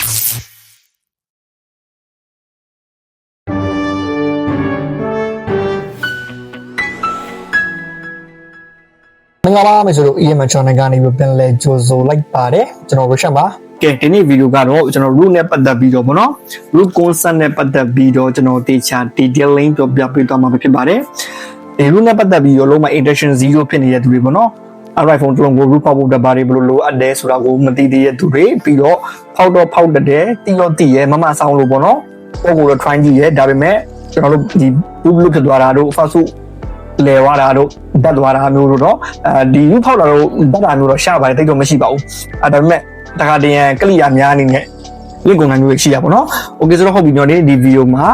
မင်္ဂလာပါမယ်ဆိုတော့ EM channel ကနေပြန်လဲကြိုဆိုလိုက်ပါတယ်ကျွန်တော် Richard ပါကဲဒီနေ့ဗီဒီယိုကတော့ကျွန်တော် root နဲ့ပတ်သက်ပြီးတော့ဗောနော် root concept နဲ့ပတ်သက်ပြီးတော့ကျွန်တော်တေချာ detailing ပြောပြပေးသွားမှာဖြစ်ပါတယ်ဒီ root နဲ့ပတ်သက်ပြီးတော့လုံးဝ intention 0ဖြစ်နေတဲ့သူတွေဗောနော် Android phone တစ်လုံးကို root ဖောက်ဖို့တက်ပါတယ်ဘယ်လိုလိုအပ်တယ်ဆိုတာကိုမသိသေးတဲ့သူတွေပြီးတော့ဖောက်တော့ဖောက်တတ်တယ်တီရောတီရဲ့မမဆောင်လို့ဗောနော်ပုံကိုတော့ try ကြည့်ရဲဒါပေမဲ့ကျွန်တော်တို့ဒီ root လို့ဖြစ်သွားတာတို့ firstလဲဝါတာတို့ဘတ်သွားတာမျိုးတို့တော့ဒီ root ဖောက်တာတို့ဘတ်တာမျိုးတော့ရှာပါတယ်တိတ်တော့မရှိပါဘူးဒါပေမဲ့တခါတည်းရန်ကလီယာများအနေနဲ့လင့်ကုန်တာမျိုးရှိရပါတော့။ Okay ဆိုတော့ဟုတ်ပြီကျွန်တော်ဒီဗီဒီယိုမှာ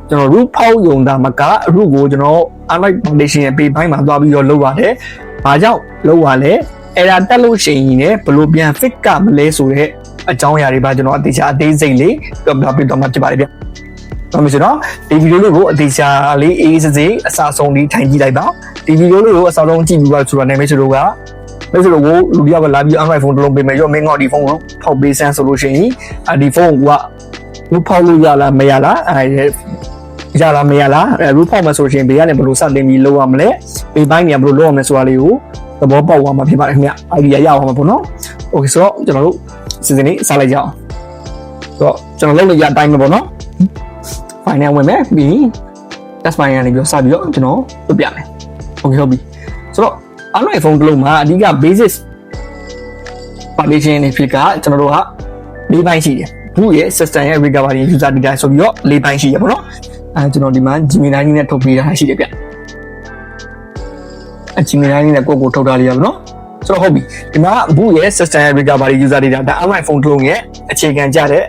ကျွန်တော် root ဖောက်ယုံတာမက root ကိုကျွန်တော် Android Foundation ရဲ့ page ဘိုင်းမှာသွားပြီးတော့လုပ်ရတယ်။ဘာကြောင့်လုပ်ရလဲ။ error တက်လို့ရှိရင်လည်းဘလို့ပြန် fix ကမလဲဆိုတဲ့အကြောင်းအရာတွေပါကျွန်တော်အသေးစိတ်လေးပြောပြပေးတော့မှာဖြစ်ပါတယ်ဗျ။ဟုတ်ပြီဆိုတော့ဒီဗီဒီယိုလေးကိုအသေးစိတ်လေးအေးစေးအစားဆုံးလေးထိုင်ကြည့်လိုက်ပါ။ဒီဗီဒီယိုလေးကိုအစားဆုံးကြည့်ပြီးပါဆိုတာနဲ့မိတ်ဆွေတို့ကလို့ဆိုတော့လူတယောက်ကလာပြီး Android phone တစ်လုံးပေးမယ်ရောမင်းငေါ့ဒီဖုန်းကိုဖောက်ပေးစမ်းဆိုလို့ရှိရင်ဒီဖုန်းကလူဖောက်လို့ရလားမရလားရလားမရလားလူဖောက်မှဆိုရှင်ဘေးကနေဘယ်လိုစတင်ပြီးလုပ်ရမလဲဘေးပိုင်းနေဘယ်လိုလုပ်ရမလဲဆိုတာလေးကိုသဘောပေါက်သွားမှာဖြစ်ပါတယ်ခင်ဗျ idea ရအောင်ပါပေါ့နော် Okay ဆိုတော့ကျွန်တော်တို့စီစဉ်လေးစလိုက်ကြအောင်ဆိုတော့ကျွန်တော်လုပ်လို့ရတိုင်းပဲပေါ့နော် file နဲ့ဝင်မယ်ပြီး test file ကနေပြီးစပြီးတော့ကျွန်တော်ပြပြမယ် Okay ဟုတ်ပြီဆိုတော့Android phone တစ်လုံးမှာအဓိက basic foundation တွေဖြစ်ကကျွန်တော်တို့က၄ပိုင်းရှိတယ်။ဘူးရဲ့ system ရဲ့ recovery user data ဆိုပြီးတော့၄ပိုင်းရှိရပါတော့။ကျွန်တော်ဒီမှာ Gemini နဲ့ထုတ်ပေးတာရှိတယ်ဗျ။ Gemini နဲ့ကိုထုတ်ထားလေးရပါတော့။ဆိုတော့ဟုတ်ပြီ။ဒီမှာဘူးရဲ့ system ရဲ့ recovery user data ဒါ Android phone တစ်လုံးရဲ့အခြေခံကြတဲ့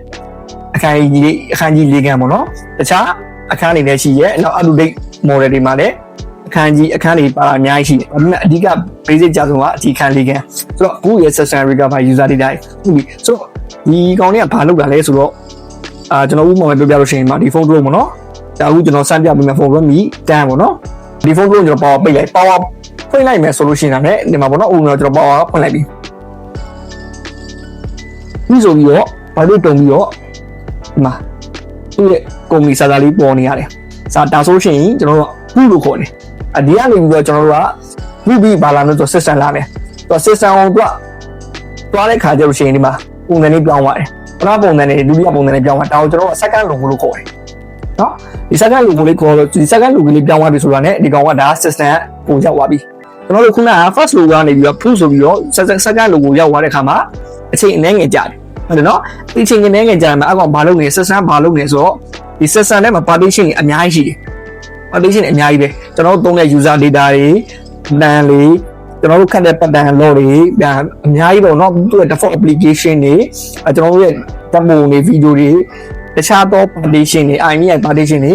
အခန်းကြီး၄ခန်းပေါ့နော်။တခြားအခန်းတွေလည်းရှိရဲ့။နောက် up to date model တွေမှာလည်းအခန်းတွေပါအများကြီးရှိတယ်။ဒါပေမဲ့အဓိက basic ကြဆုံးကအဒီခန်းလေးခန်းဆိုတော့အခုရဲ့ system recovery user data ဟုတ်ပြီဆိုတော့ဒီကောင်တွေကဘာလုပ်တာလဲဆိုတော့ကျွန်တော်ဥပမာပြောပြလို့ရှိရင်ဒီဖုန်းတစ်လုံးပေါ့နော်။ဒါအခုကျွန်တော်စမ်းပြပေးမယ်ဖုန်း Redmi 10ပေါ့နော်။ဒီဖုန်းတစ်လုံးကျွန်တော် power ပိတ်လိုက် power ဖွင့်လိုက်မယ်ဆိုလို့ရှိရင်လည်းဒီမှာပေါ့နော်ဥပမာကျွန်တော် power ဖွင့်လိုက်ပြီ။ပြီးဆိုပြီးတော့ဘာလို့တုံပြီးတော့ဒီမှာသူ့ရဲ့ကုမ္ပဏီစာသားလေးပေါ်နေရတယ်။ဒါဆိုရှင်ကျွန်တော်တို့ဘူးလို့ခေါ်တယ်။ဒီကနေပြီးတော့ကျွန်တော်တို့ကဘူးပြီးပါလာလို့ဆို system လာမယ်။ဆိုတော့ system ကိုတွားတဲ့ခါကျလို့ရှိရင်ဒီမှာပုံစံလေးပြောင်းသွားတယ်။ပထမပုံစံနဲ့ဒုတိယပုံစံနဲ့ပြောင်းသွားတာကိုကျွန်တော်တို့ second logo လို့ခေါ်တယ်။နော်ဒီ second logo လေးခေါ်တော့ဒီ second logo လေးပြောင်းသွားပြီဆိုတာနဲ့ဒီကောင်ကဒါ system ကိုရောက်သွားပြီ။ကျွန်တော်တို့ခုနက first logo ကနေပြီးတော့ proof ဆိုပြီးတော့ second logo ရောက်သွားတဲ့ခါမှာအချိန်အနည်းငယ်ကြာတယ်။ဟုတ်တယ်နော်။ဒီအချိန်အနည်းငယ်ကြာရင်အကောင်ဘာလုပ်နေ system ဘာလုပ်နေဆိုတော့ဒီ system ထဲမှာ partition တွေအများကြီးရှိတယ်။ partition တွေအများကြီးပဲကျွန်တော်တို့သုံးတဲ့ user data တွေတန်လေးကျွန်တော်တို့ခတ်တဲ့ pattern law တွေအများကြီးတော့เนาะသူ့ရဲ့ default application တွေကျွန်တော်တို့ရဲ့ demo တွေ video တွေတခြားသော partition တွေ IMEI partition တွေ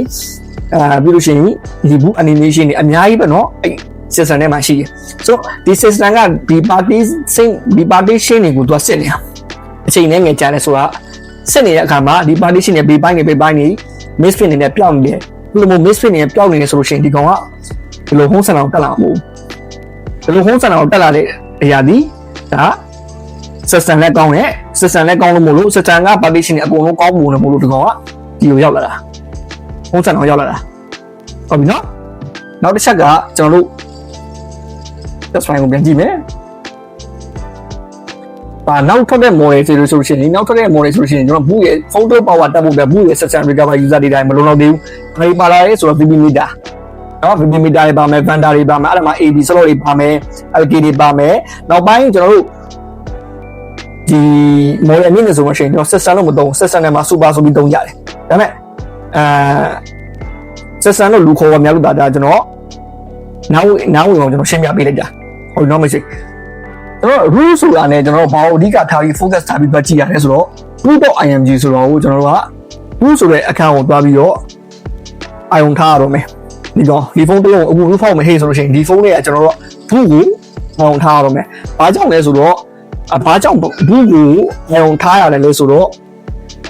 ပြီးလို့ရှိရင်ဒီ book animation တွေအများကြီးပဲเนาะအဲ့ system ထဲမှာရှိတယ်ဆိုတော့ဒီ system ကဒီ partition တွေကိုသူကစစ်နေတာအချိန်နဲ့ငယ်ကြာတယ်ဆိုတာစစ်နေတဲ့အခါမှာဒီ partition တွေဘေးပိုင်းတွေ misfit နေနဲ့ပျောက်နေတယ်ဘယ်လို misfit နေပျောက်နေလဲဆိုလို့ရှိရင်ဒီကောင်ကဒီလို home center ကိုတက်လာမှာမဟုတ်ဘူးဒီလို home center ကိုတက်လာတဲ့အရာဒီဒါ system နဲ့ကောင်းတယ် system နဲ့ကောင်းလို့မလို့ system က partition တွေအကုန်လုံးကောင်းပုံနဲ့မလို့ဒီကောင်ကဒီလိုရောက်လာတာ home center ကိုရောက်လာတာဟုတ်ပြီနော်နောက်တစ်ချက်ကကျွန်တော်တို့ test file ကိုပြန်ကြည့်မယ်နောက်ထပ်တဲ့ model ဆိုလို့ရှိရင်နောက်ထပ်တဲ့ model ဆိုလို့ရှိရင်ကျွန်တော်ဘူးရဲ့ photo power တက်ဖို့ဘူးရဲ့ system recovery user data မလုံလောက်သေးဘူး။ဒါပါလာရဲဆိုတော့ VB meter နော် VB meter တွေပါမယ် vendor တွေပါမယ်အဲ့ဒါမှ AB slot တွေပါမယ် LK တွေပါမယ်နောက်ပိုင်းကျွန်တော်တို့ဒီ model အမြင့်နဲ့ဆိုလို့ရှိရင်ကျွန်တော် system လို့မသုံး system နဲ့မှာ super ဆိုပြီးသုံးကြတယ်။ဒါပေမဲ့system လို့လူခေါ်ရများလို့ဒါကျွန်တော်နောက်ဝင်အောင်ကျွန်တော်ရှင်းပြပေးလိုက်တာ။ဟုတ်နော်မရှိကျွန်တော် rule ဆိုတာနဲ့ကျွန်တော်ဘာလို့အဓိကထားပြီး focus ထားပြီးပတ်ကြည့်ရတယ်ဆိုတော့ root.img ဆိုတော့ကျွန်တော်တို့က root ဆိုတဲ့အခန်းကိုတွားပြီးတော့ ion ထားရတော့မယ်ဒီဖုန်းတစ်လုံးအခု root ဖောက်မဟေ့ဆိုလို့ရှိရင်ဒီဖုန်းလေးကကျွန်တော်တို့ boot ကို ion ထားရတော့မယ်ဘာကြောင့်လဲဆိုတော့ဘာကြောင့် boot ကို ion ထားရတယ်လဲဆိုတော့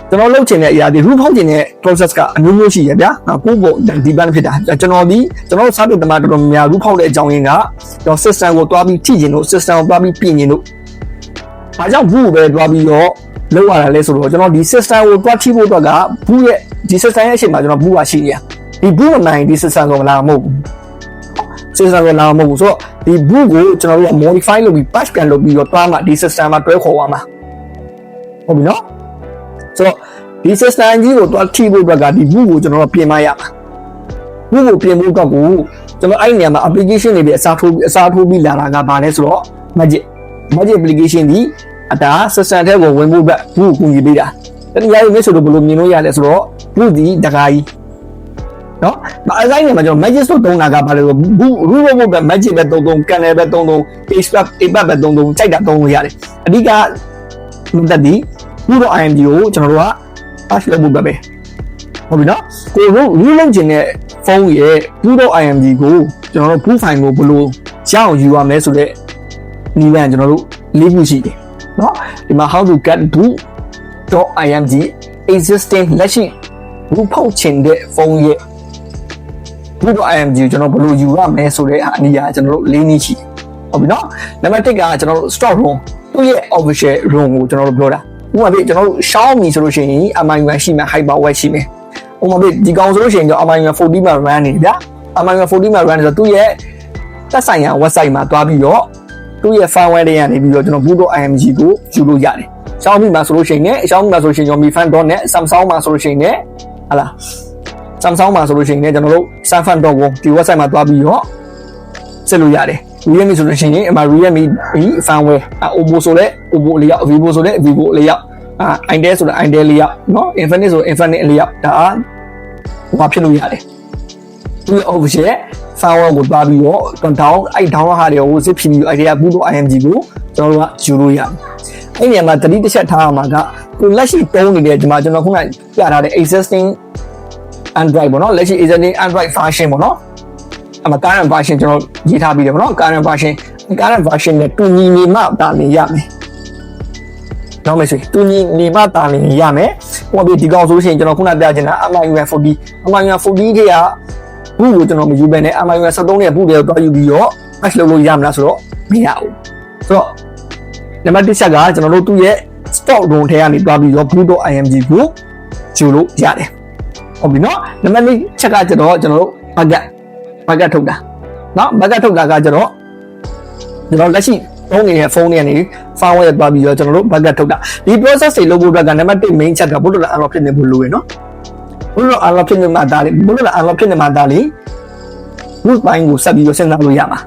ကျွန်တော်လုပ်ချင်တဲ့အရာဒီ root ဖောက်ချင်တဲ့ process ကအမျိုးမျိုးရှိရဗျာကိုယ့်ကိုဒီ plan ဖြစ်တာကျွန်တော်စာပေတမတော်တော်များ root ဖောက်တဲ့အကြောင်းရင်းကကျွန်တော် system ကိုတွားပြီးထိကျင်လို့ system ကိုတွားပြီးပြင်ကျင်လို့ဘာကြောင့် boot ကိုပဲတွားပြီးတော့ လောက်ရတာလဲဆိုတော့ကျွန်တော်ဒီ system ကိုတွားထိဖို့အတွက်ကဘူးရဲ့ဒီ system ရဲ့အချိန်မှာကျွန်တော်ဘူးပါရှိရဒီဘူးမနိုင်ဒီ system ကိုလာမဟုတ်ဘူး system ကိုလာမဟုတ်ဘူးဆိုတော့ဒီဘူးကိုကျွန်တော်တို့က modify လုပ်ပြီး patch ပြန်လုပ်ပြီးတော့တွားမှဒီ system မှာတွဲခေါ်သွားမှာဟုတ်ပြီနော်ဆိုတော့ဒီ system ကြီးကိုတွားထိဖို့အတွက်ကဒီဘူးကိုကျွန်တော်တို့ပြင်မရမှာဘူးကိုပြင်ဖို့အတွက်ကိုကျွန်တော်အဲ့ဒီနေရာမှာ application တွေအစားထိုးပြီးလာတာကဘာလဲဆိုတော့ magic application ဒီအတာ system ထဲကိုဝင်ဖို့အတွက်ဘူးကိုကူညီပေးတာတနည်းအားဖြင့်ဆိုတော့ဘယ်လိုမြင်လို့ရလဲဆိုတော့ဘူးဒီတကားကြီးနော်အဆိုင်နေမှာကျွန်တော် magic ဆိုသုံးတာကဘာလဲဆိုဘူး rule ဘက် magic ပဲသုံး canal ပဲသုံး page up ပဲသုံးကြိုက်တာသုံးလို့ရတယ်အဓိကလူတက်ဒီဘူးတော့ IMG ကိုကျွန်တော်တို့က patch လုပ်ဖို့ပဲဟုတ်ပြီနော်ကို rule လုံးချင်တဲ့ဖုန်းရဲ့ဘူးတော့ IMG ကိုကျွန်တော်တို့ proof file ကိုဘယ်လိုရအောင်ယူရမလဲဆိုတဲ့နည်းလမ်းကျွန်တော်တို့လေးခုရှိတယ်နော်ဒီမှာ how to get boot.img existing လက်ရှိဘူးဖောက်ချင်တဲ့ဖုန်းရဲ့ boot.img ကိုကျွန်တော်ဘယ်လိုယူရမလဲဆိုတဲ့အနည်းအားကျွန်တော်တို့လေးနည်းရှိဟုတ်ပြီနော်နံပါတ်1ကကျွန်တော်တို့ stock room သူ့ရဲ့ official room ကိုကျွန်တော်တို့ပြောတာဥပမာပြကျွန်တော်တို့ Xiaomi ဆိုလို့ရှိရင် MI1 ရှိမယ် HyperWatch ရှိမယ်ဥပမာပြဒီကောင်ဆိုလို့ရှိရင်ကျွန်တော် MI1 40မှာ run နေဗျာ MI1 40မှာ run နေဆိုသူ့ရဲ့သက်ဆိုင်ရာ website မှာတွားပြီးတော့သူ့ရဲ့ firmware တွေကနေပြီးတော့ကျွန်တော် boot.img ကိုယူလို့ရတယ် Xiaomi မှာဆိုလို့ရှိရင် Xiaomi မှာဆိုလို့ရှိရင်ကျွန်တော် Mi Fan.net Samsung မှာဆိုလို့ရှိရင်ဟာလား Samsung မှာဆိုလို့ရှိရင်ကျွန်တော်တို့ Samsung.com ဒီ website မှာတွားပြီးတော့ဆက်လို့ရတယ် Realme ဆိုလို့ရှိရင်အမှ Realme firmware Oppo ဆိုတဲ့ Oppo လေးရောက် Vivo ဆိုတဲ့ Vivo လေးရောက်Itel ဆိုတဲ့ Itel လေးရောက်เนาะ Infinix ဆို Infinix လေးရောက်ဒါဟိုဖြစ်လို့ရတယ်သူ့ official firmware ကိုတွားပြီးတော့ download ဟာတွေကို zip ဖြစ်ပြီးအဲ့ဒီက boot.img ကိုကျွန်တော်တို့ကယူလို့ရတယ်အဲ့ဒီနေရာမှာတတိတစ်ချက်ထားရမှာကကိုလက်ရှိတုံးနေတဲ့ဒီမှာကျွန်တော်ခုနပြထားတဲ့ existing Android ပေါ့နော်လက်ရှိ existing Android version ပေါ့နော်အမ current version ကျွန်တော်ရေးထားပြီးတယ်ပေါ့နော် current version နဲ့တူညီနေမှတာနေရမယ်နောက်မယ်ဆိုတူညီနေမှတာနေရမယ်ဟိုဒီကောင်ဆိုလို့ရှိရင်ကျွန်တော်ခုနပြချင်တာ MI1 40 ထဲကဘူးကိုကျွန်တော်မယူဘဲနဲ့ MI1 73နဲ့ဘူးတွေကိုတွားယူပြီးတော့ patch လုပ်လို့ရမလားဆိုတော့မရဘူးဆိုတော့နံပါတ်1ချက်ကကျွန်တော်တို့သူ့ရဲ့ stock room ထဲကနေတွားပြီးတော့ boot.img ကိုယူလို့ရတယ်ဟုတ်ပြီနော်နံပါတ်2ချက်ကကျတော့ကျွန်တော်တို့ backup ထုတ်တာเนาะ backup ထုတ်တာကကျတော့ကျွန်တော်လက်ရှိသုံးနေတဲ့ဖုန်းတွေကနေ firmware တွားပြီးတော့ကျွန်တော်တို့ backup ထုတ်တာဒီ process တွေလုပ်ဖို့အတွက်ကနံပါတ်1 main ချက်က boot unlock ဖြစ်နေဖို့လိုရယ်နော် boot unlock ဖြစ်နေမှဒါလေး boot unlock ဖြစ်နေမှဒါလေး root ဘိုင်းကိုဆက်ပြီးတော့စဉ်းစားလို့ရမှာ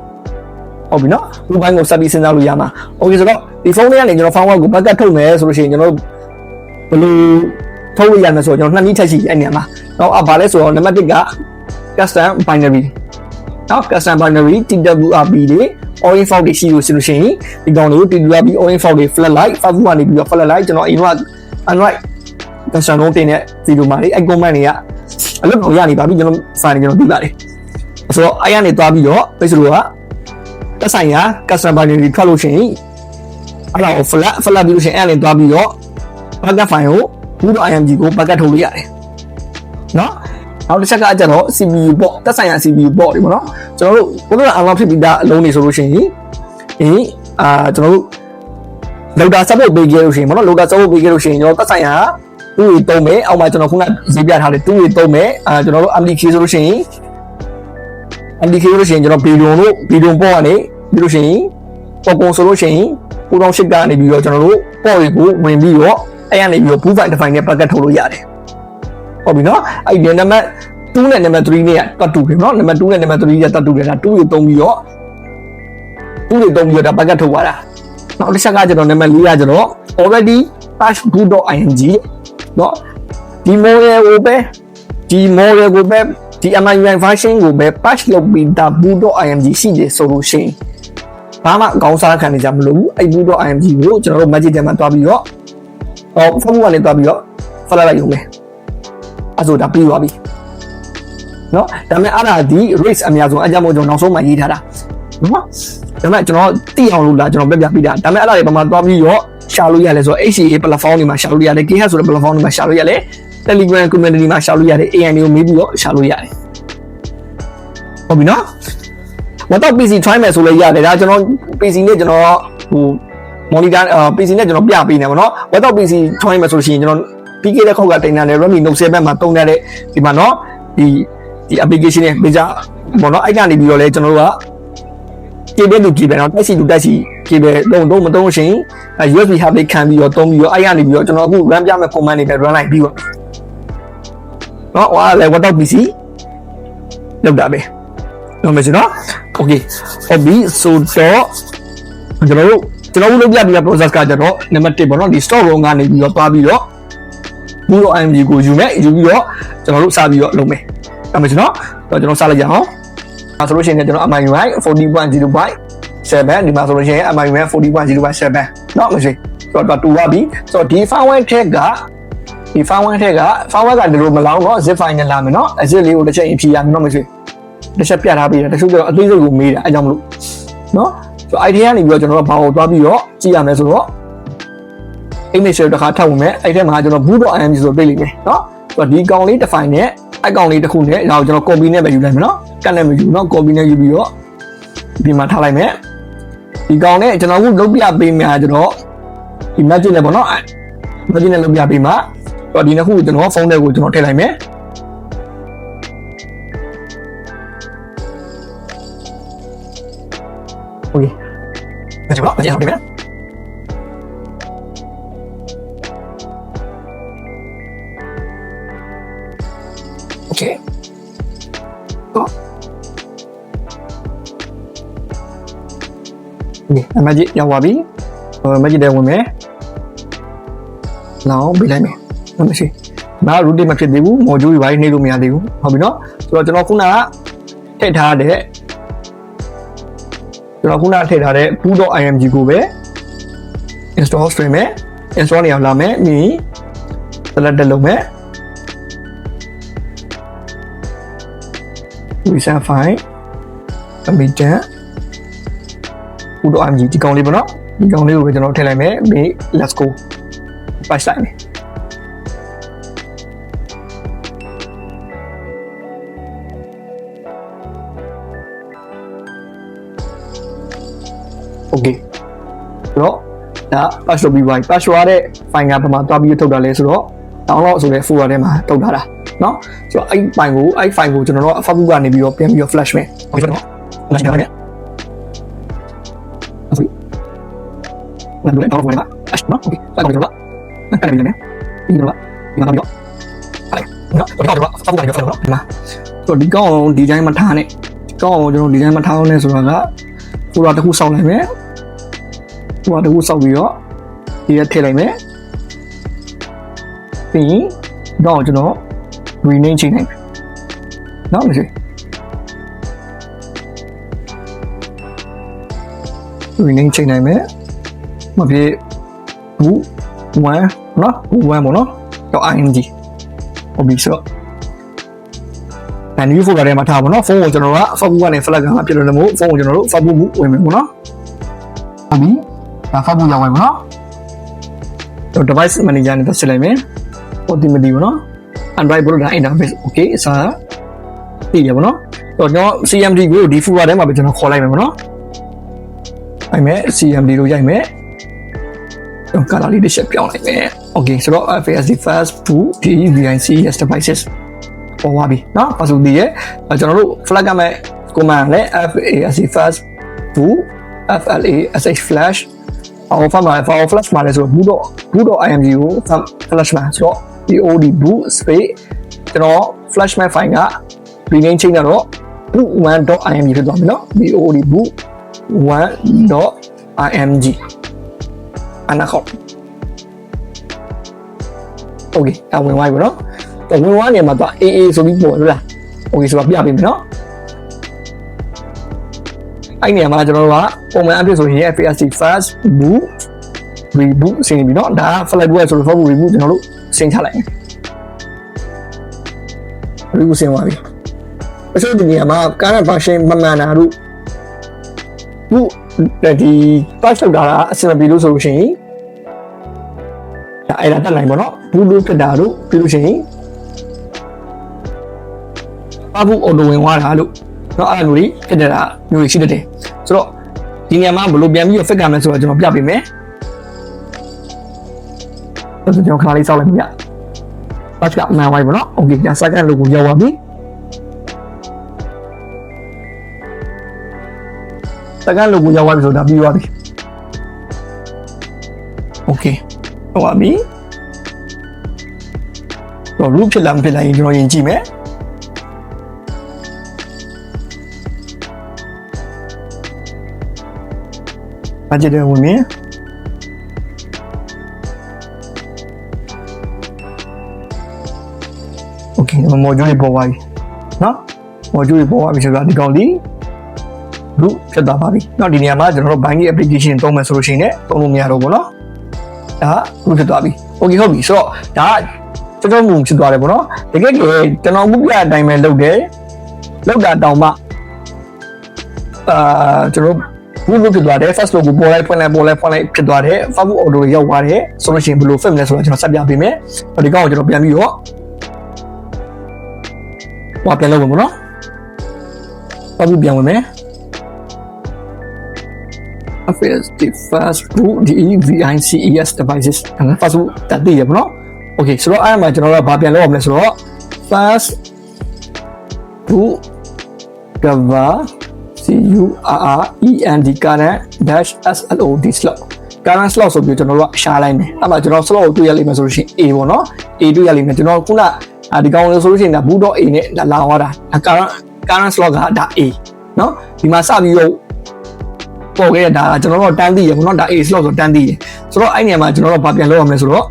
ဟုတ်ပြီနော် root ဘိုင်းကိုဆက်ပြီးစဉ်းစားလို့ရမှာ okay ဆိုတော့ဒီဖုန်းတွေကနေကျွန်တော် firmware ကို backup ထုတ်မယ်ဆိုလို့ရှိရင်ကျွန်တော်တို့ဘယ်လိုထုတ်လို့ရမလဲဆိုတော့ကျွန်တော်နှစ်နည်းထက်ရှိအဲ့နေရာမှာတော့ဘာလဲဆိုတော့နံပါတ်1က custom binary နော် custom binary TWRP တွေ orange font တွေရှိလို့ဆိုလို့ရှိရင်ဒီကောင်တွေကို TWRP orange font တွေ flat light 5ခုကနေပြီးတော့ flat light ကျွန်တော် Android custom လုံးတင်တဲ့ video မှာလေအဲ့ comment တွေကအလုပ်တော့ရနေပါပြီကျွန်တော် file ကျွန်တော်ပြပါတယ်ဆိုတော့အဲ့ရနေသွားပြီးတော့ Facebook ကသက်ဆိုင်ရာ custom binary ထွက်လို့ရှိရင်အဲ့ဒါကို flat ပြီးလို့ရှိရင်အဲ့ရနေသွားပြီးတော့ backup file ကို boot.img ကို backup ထုတ်လို့ရတယ်နော်နောက်တစ်ချက်ကကျတော့ CPU ပေါ့သက်ဆိုင်ရာ CPU ပေါ့ဒီပေါ့နော်ကျွန်တော်တို့ဘယ်လိုလဲ unlock ဖြစ်ပြီးသားအလုံးနေဆိုလို့ရှိရင်ကျွန်တော်တို့ loader support ပေးခဲ့လို့ရှိရင်ပေါ့နော် loader support ပေးခဲ့လို့ရှိရင်ကျွန်တော်သက်ဆိုင်ရာသူ့ကိုတုံးမယ်အောက်မှာကျွန်တော်ခုနရေးပြထားတယ်သူ့ကိုတုံးမယ်ကျွန်တော်တို့ MDK ဆိုလို့ရှိရင် MDK လို့ရှိရင်ကျွန်တော် video ပေါ့ကနေပြီးလို့ရှိရင်ပုံဆိုလို့ရှိရင်98ကနေပြီးတော့ကျွန်တော်တို့ပေါ့တွေကိုဝင်ပြီးတော့အဲ့ရနေပြီးတော့ boot file define နဲ့ packet ထုတ်လို့ရတယ်ဟုတ်ပြီနော်အဲ့ဒီနံပါတ်2နဲ့နံပါတ်3နဲ့ကတူတယ်နော်နံပါတ်2နဲ့နံပါတ်3ကတတူတယ်ဒါ2ကိုသုံးပြီးတော့ဒါ packet ထုတ်သွားတာနောက်တစ်ချက်ကကျတော့နံပါတ်4ကကျတော့ already patch boot.img နော်ဒီ model ကိုပဲဒီ MI1 version ကိုပဲ patch လုပ်ပြီးဒါ boot.img ရှိတယ်ဆိုလို့ရှိရင်ဘာမှအကောင်းစားခံနေကြမလို့ဘူးအဲ့ boot.img ကိုကျွန်တော်တို့ magic ထဲမှာတွားပြီးတော့ဖုန်းကနေတွားပြီးတော့ file လိုက်ရုံပဲအဲ့ဆိုဒါပြီးသွားပြီနော်ဒါပေမဲ့အဲ့ဒါဒီ race အများဆုံးအကြမ်းမို့ကျွန်တော်နောက်ဆုံးမှရေးထားတာနော်ဒါပေမဲ့ကျွန်တော်သိအောင်လို့လားကျွန်တော်ပြပြပေးတာဒါပေမဲ့အဲ့ဒါတွေဘာမှတွားပြီးတော့ရှာလို့ရလဲဆိုတော့ HCA platform တွေမှာရှာလို့ရတယ် GitHub ဆိုတဲ့ platform တွေမှာရှာလို့ရတယ် Telegram community မှာရှာလို့ရတယ် AN ကိုမေးပြီးတော့ရှာလို့ရတယ်ဟုတ်ပြီနော်ဝတ်တော့ PC try မယ်ဆိုလဲရတယ်ဒါကျွန်တော် PC နဲ့ကျွန်တော်ဟို monitor PC နဲ့ကျွန်တော်ပြပေးနေပါတော့ web PC ထွန်းရမယ်ဆိုလို့ရှိရင်ကျွန်တော်ပြီးခဲ့တဲ့ခေါက်ကတင်ထားတဲ့ Redmi Note 7မှာတုံးတဲ့ဒီမှာနော်ဒီ application နဲ့ page ပေါ့နော်အဲ့ကနေပြီးတော့လဲကျွန်တော်တို့က cable to cable နော် Type C to Type C cable တုံးမတုံးရှင် USB hub လေးခံပြီးတော့တုံးပြီးတော့အဲ့ကနေပြီးတော့ကျွန်တော်အခု run ပြမဲ့ command တွေနဲ့ run လိုက်ပြီးတော့နော်ဟောလဲ web PC လောက်တာပဲနော်မရှိနော် okay ဟုတ်ပြီဆိုတော့ကျွန်တော်တို့လုပ်ပြပြီးတဲ့ process ကကြတော့နံပါတ်1ပေါ့နော်ဒီ store room ကနေပြီးတော့သွားပြီးတော့ဘူးတော့ IMG ကိုယူမယ်ယူပြီးတော့ကျွန်တော်တို့စပြီးတော့လုပ်မယ်နော်မရှိနော်တော့ကျွန်တော်စလိုက်ကြအောင်အဲဆိုလို့ရှိရင်ကျွန်တော် MIUI 40.0.7 ဒီမှာဆိုလို့ရှိရင် MIUI 40.0.7 နော်မရှိဆိုတော့တူပါပြီဆိုတော့ဒီ firewall ထက်ကဒီ firewall ကဒီလိုမလောင်းတော့ zip file နဲ့လာမယ်နော် zip လေးကိုတစ်ချက်ဖြီးရမယ်နော်မရှိတစ်ချက်ပြထားပြီးတယ်တချို့ကျတော့အသေးစိတ်ကိုမေးတာအဲကြောင့်မလို့နော်ဆို idea ကနေပြီးတော့ကျွန်တော်တို့ဘာကိုသွားပြီးတော့ကြည့်ရမယ်ဆိုတော့ image တစ်ခါထပ်ဝင်မယ်အဲ့ထဲမှာကျွန်တော် boot.img ဆိုပြေးလိမ့်မယ်နော်ဆိုတော့ဒီကောင်လေးတစ် file နဲ့အဲ့ကောင်လေးတစ်ခုနဲ့ဒါကိုကျွန်တော် copy နဲ့ပဲယူလိုက်မယ်နော်ကတ်နဲ့မယူနော် copy နဲ့ယူပြီးတော့ဒီမှာထားလိုက်မယ်ဒီကောင်နဲ့ကျွန်တော်အခုလုပ်ပြပေးမှာကျွန်တော်ဒီ magic နဲ့ပေါ့နော် magic နဲ့လုပ်ပြပေးမှာဆိုတော့ဒီနှစ်ခုကျွန်တော်ဖုန်းထဲကိုကျွန်တော်ထည့်လိုက်မယ်โอเคမကြည့်ပါမကြည့်အောင်ဒီမယ်โอเคတော့ဒီမကြည့်ရောက်ပါပြီမကြည့်တယ်ဝင်မယ်နောက်ပြလိုက်မယ်မရှိမ routine မဖြစ်သေးဘူး module တွေပိုင်းနှိပ်လို့မရသေးဘူးဟုတ်ပြီနော်ဆိုတော့ကျွန်တော်ခုနကထည့်ထားတဲ့ကျွန်တော်ခုနထည့်ထားတဲ့ boot.img ကိုပဲ install ဆွဲမယ် install နေအောင်လာမယ်ပြီး select လုပ်မယ် recent file commitment boot.img ဒီကောင်လေးပေါ့နော်ဒီကောင်လေးကိုပဲကျွန်တော်ထည့်လိုက်မယ်ပြီး let's go ပတ်လိုက်မယ်โอเคဆိုတော့ဒါ password ပြီးပါပြီ password တဲ့ file ကဘာမှတွားပြီးထုတ်တာလဲဆိုတော့ download ဆိုတဲ့ folder ထဲမှာထုတ်ထားတာเนาะဆိုတော့အဲ့ file ကိုကျွန်တော်တို့ Facebook ကနေပြီးတော့ပြန်ပြီးတော့ flash မယ်ဟုတ်ပြီနော် flash ရမယ်ဟုတ်ပြီဘယ်လိုလဲတော့ဝင်ပါအရှနော်โอเคဆက်ကြည့်တော့အဲ့ဒါပြီးမယ်ပြီးတော့ဒီမှာတော့ဟဲ့နော်တော့ Facebook ကနေ follow နော်ဒီမှာဆိုတော့ဒီကောင်ဒီတိုင်းမထားနဲ့ဒီကောင်ကိုကျွန်တော်ဒီတိုင်းမထားအောင်လဲဆိုတော့က folder တစ်ခုစောင့်လိုက်မယ်ဟိုတကူစောက်ပြီးတော့ဒီရထည့်လိုက်မယ်ပြီးရင်တော့ကျွန်တော် rename ချိန်လိုက်မယ်နော်မရှိ rename ချိန်လိုက်မယ်မဖြစ်ဘူး1နော်1ပေါ့နော်တော့ img ဟုတ်ပြီဆိုတော့new folder ထဲမှာထားပါတော့ဖုန်းကိုကျွန်တော်က Facebook ကနေ flag ကပြလို့လည်းမဟုတ်ဖုန်းကိုကျွန်တော်တို့ Facebook ဝင်မယ်ပေါ့နော်ဟုတ်ပြီဒါ Facebook ရောက်ဝင်ပါနော်တော့ device manager နဲ့ဆက်လိုက်မယ် ultimately ပေါ့နော် Android ဘလို့ဒါ interface okay အစားသိရပါတော့တော့ကျွန်တော် CMD ကိုဒီ folder ထဲမှာပဲကျွန်တော်ခေါ်လိုက်မယ်ပေါ့နော်အဲ့မဲ့ CMD လို့ရိုက်မယ်တော့ color လေးတစ်ချက်ပြောင်းလိုက်မယ် okay ဆိုတော့ FASD fast boot DVICS devices ပေါ်ပါပြီเนาะပါဆိုဒီရဲ့ကျွန်တော်တို့ flag ကမဲ့ command နဲ့ FASD fast boot FLASH flash our flash မှာလဲဆိုတော့ boot.img ကို flash မှာဆိုတော့ BOD boot space ကျွန်တော် flash map file က rename ချိန်တော့ boot1.img ဖြစ်သွားပြီเนาะ BOD boot1.img အနာခေါ် okay အဝင်သွားပြီเนาะတော့ဝင်သွားနေမှာတော့ AA ဆိုပြီးပေါ်လို့လား okay ဆိုတော့ပြပေးမယ်เนาะအဲ့နေရာမှာကျွန်တော်တို့ကပုံမှန်အဖြစ်ဆိုရင် FASD fast boot reboot ဆင်းပြီเนาะဒါ flight boot ဆိုတော့ Facebook reboot ကျွန်တော်တို့ဆင်းချလိုက် reboot ဆင်းသွားပြီအစိုးရဒီနေရာမှာ current version မမှန်တာတို့ခုဒီ patch လောက်တာအဆင်မပြေလို့ဆိုလို့ရှိရင်ဒါအဲ့ဒါတက်လိုက်ပါเนาะ boot လို့ဖြစ်တာတို့ပြီးလို့ရှိရင်Facebook auto ဝင်သွားတာလို့เนาะအဲ့လိုကြီးဖြစ်နေတာမျိုးရှိတတ်တယ်ဆိုတော့ဒီနေရာမှာဘယ်လိုပြန်ပြီး fix ရမလဲဆိုတော့ကျွန်တော်ပြပေးမယ် ဆိုကျွန်တော်ခဏလေးစောက်လိုက်ပြီဗျ batch ကမှန်သွားပြီပေါ့နော် okay ဒါ second logo ရောက်သွားပြီ second logo ရောက်သွားပြီဆိုတာပြီးသွားပြီ okay ဟုတ်ပါပြီတော့ root ဖြစ်လာမဖြစ်လာရင်ကျွန်တော်ရင်ကြည့်မယ် budget တွေဝင်မယ် okay မော်ဂျူးတွေပေါ်သွားပြီနော်မော်ဂျူးတွေပေါ်သွားပြီဆိုတာဒီကောင်ဒီ root ဖြစ်သွားပါပြီเนาะဒီနေရာမှာကျွန်တော်တို့ binding application သုံးမယ်ဆိုလို့ရှိရင်သုံးလို့မရတော့ဘူးเนาะဒါ root ဖြစ်သွားပြီ okay ဟုတ်ပြီဆိုတော့ဒါတော်တော်မှုဖြစ်သွားတယ်ပေါ့နော်တကယ်ကိုကျွန်တော်ခုပြအတိုင်းပဲလုပ်တယ်လုပ်တာတောင်မှကျွန်တော်ဘူးလို့ဖြစ်သွားတယ် first logo ပေါ်လိုက်ဖွင့်လိုက်ဖြစ်သွားတယ် Facebook auto တွေရောက်သွားတယ်ဆိုလို့ရှိရင်ဘယ်လို fit မလဲဆိုတော့ကျွန်တော်ဆက်ပြပေးမယ်ဒီကောင်ကိုကျွန်တော်ပြန်ပြီးတော့ဟောပြန်လုပ်မယ်ပေါ့နော် Facebook ပြန်ဝင်မယ် Affairs the first root DEVICES devices and Facebook တက်တည်ရပေါ့နော် okay ဆိုတော့အဲ့မှာကျွန်တော်တို့ကဘာပြန်လုပ်ရမလဲဆိုတော့ first root cover CURREND current dash SLOD slot current slot ဆိုပြီးကျွန်တော်တို့ကရှာလိုက်မယ်အဲ့မှာကျွန်တော် slot ကိုတွေ့ရလိမ့်မယ်ဆိုလို့ရှိရင် A ပေါ့နော် A တွေ့ရလိမ့်မယ်ကျွန်တော်ခုနဒီကောင်လို့ဆိုလို့ရှိရင်ဒါ boot.a နဲ့လာသွားတာ current slot ကဒါ A နော်ဒီမှာစပြီးတော့ပေါ်ခဲ့တာကျွန်တော်တို့တန်းသိရပေါ့နော်ဒါ A slot ဆိုတန်းသိရဆိုတော့အဲ့နေရာမှာကျွန်တော်တို့ဘာပြန်လုပ်ရမလဲဆိုတော့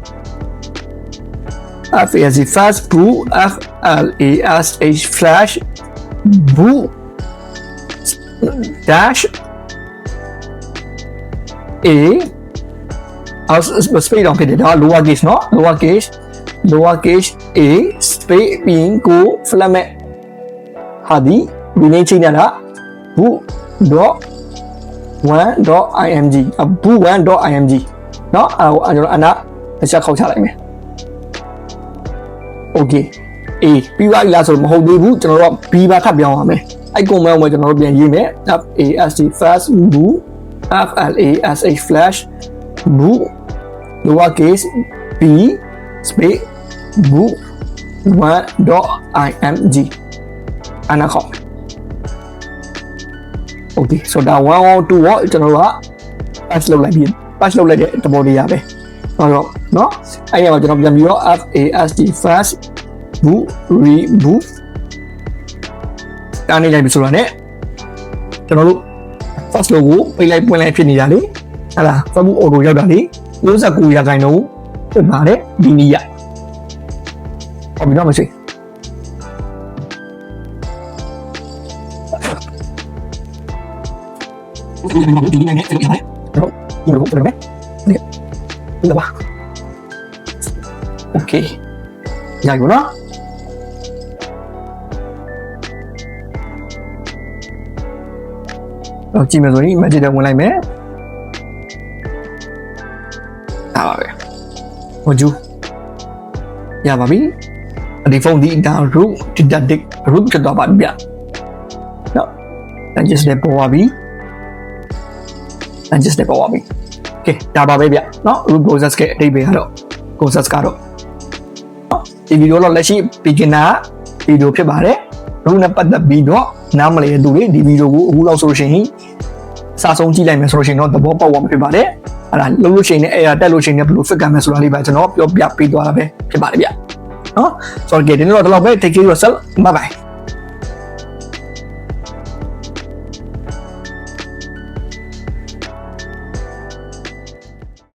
FASC fast boot FLASH flash boot dash A space တော့ဖြစ်တယ်ဒါ lower case เนาะ lower case A space ပြီးရင်ကို flamet ဟာဒီဒီနေ့ချိန်နေတာ boot.1.img boot1.img เนาะကျွန်တော်အနာတစ်ချက်ခောက်ချလိုက်မယ် okay A ပြီးသွားပြီလားဆိုတော့မဟုတ်သေးဘူးကျွန်တော်တို့ B ပါထပ်ပြောင်းရမယ်အဲ့ကွန်မန့်ကိုကျွန်တော်တို့ပြန်ရေးမယ် FAST fast boot FLASH flash boot lower case B space boot 1.img အနာခေါ် okay so ဒါ1 or 2ကိုကျွန်တော်တို့က patch လုပ်လိုက်ပြီး patch လုပ်လိုက်တဲ့တဘောလေးရပဲဟုတ်တော့เนาะအဲ့ဒီမှာကျွန်တော်ပြန်ပြီးတော့ FAST fast boot reboot တားနေလိုက်ပြီဆိုတာ ਨੇ ကျွန်တော်တို့ first logo ပိတ်လိုက်ပွင့်လိုက်ဖြစ်နေတာလေဟလာ Facebook auto ရောက်တာလေ59% ဖြစ်ပါတယ်ဒီနေ့ရဟုတ်ပြီတော့မရှိဒီနေ့နဲ့ကျွန်တော်ရတယ်ဟုတ်ဒီလိုလုပ်မယ်ဒီလိုပါ okay ရပြီနော်တော့ကြည့်မယ်ဆိုရင် magic ဝင်လိုက်မယ်အားပါပဲဟိုဂျူရပါပြီဒီဖုန်းဒီဒါ root didactic root ဖြစ်သွားပါပြီဗျနော် just နဲ့ပေါ်ပါပြီ just နဲ့ပေါ်ပါပြီ okay ဒါပါပဲဗျနော် root process ကအတိတ်ပဲကတော့ process ကတော့ဒီဗီဒီယိုတော့လက်ရှိ beginner ဗီဒီယိုဖြစ်ပါတယ် root နဲ့ပတ်သက်ပြီးတော့နားမလည်တဲ့သူတွေဒီဗီဒီယိုကိုအခုလောက်ဆိုလို့ရှိရင်စာဆုံးကြည့်လိုက်မယ်ဆိုလို့ရှိရင်တော့သဘောပေါက်သွားမှာဖြစ်ပါတယ်အဲ့ဒါလုံးလို့ရှိရင်လည်းအဲ့ဒါတက်လို့ရှိရင်လည်းဘယ်လို fit ကမ်းမယ်ဆိုတာလေးပဲကျွန်တော်ပြောပြပေးသွားတာပဲဖြစ်ပါတယ်ဗျနော်ဆိုတော့ဒီနေ့တော့ဒီလောက်ပဲ take care yourself bye bye